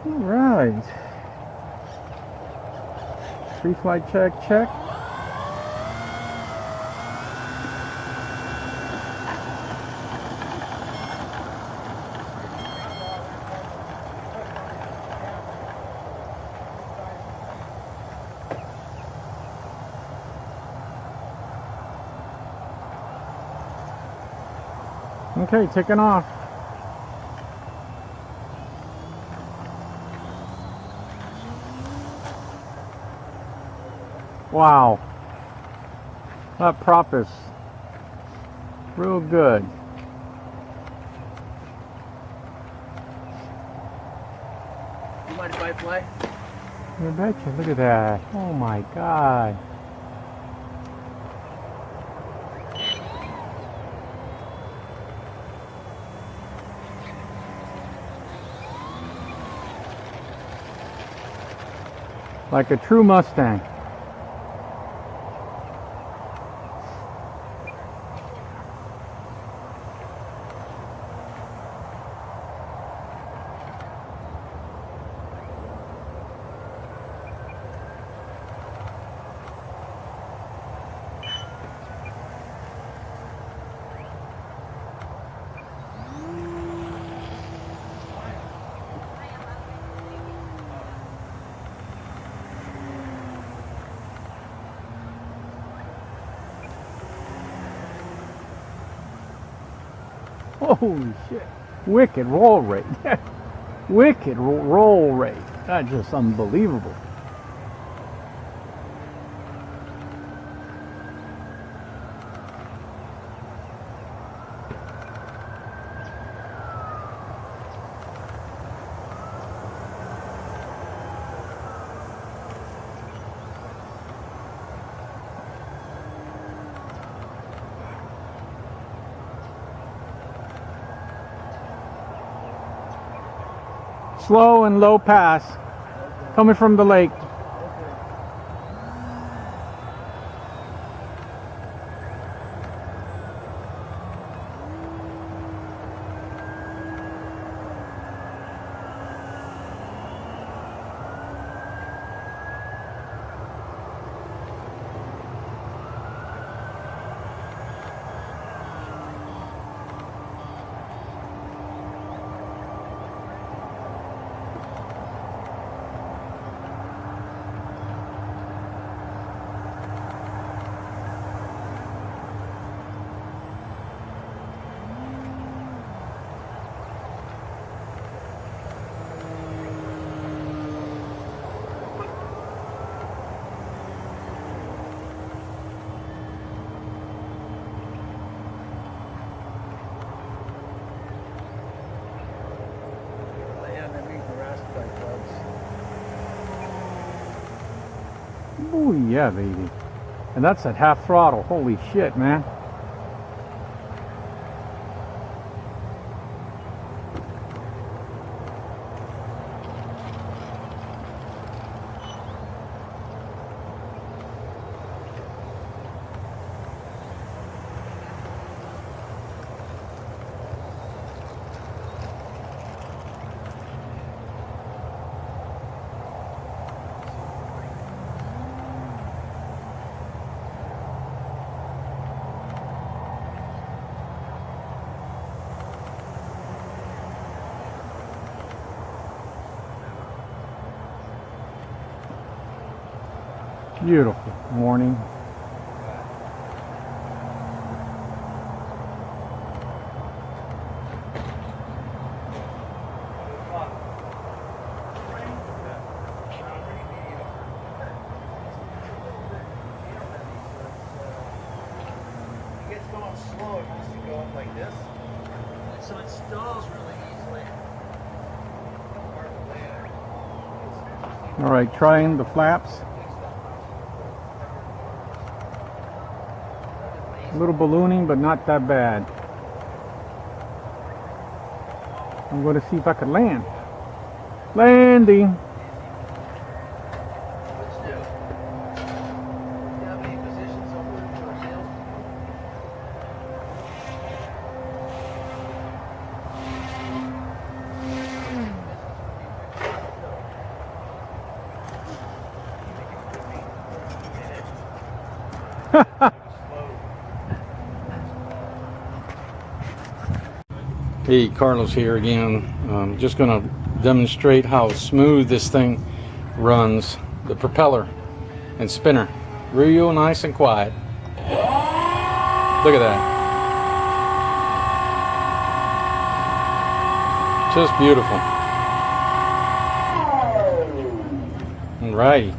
All right. Pre-flight check, check. Okay, taking off. Wow. That prop is real good. You mind if I fly? I betcha. Look at that. Oh my God. Like a true Mustang. Holy shit. Wicked roll rate. Wicked roll rate. That's just unbelievable. Slow and low pass. Coming from the lake. Oh yeah, baby. And that's at half throttle. Holy shit, man. Beautiful morning. Slow, it used to go up like this. So it stalls really easily. All right, trying the flaps. A little ballooning, but not that bad. I'm going to see if I can land. Landing. Hey, Carlos here again. Just going to demonstrate how smooth this thing runs. The propeller and spinner. Real nice and quiet. Look at that. Just beautiful. Alrighty.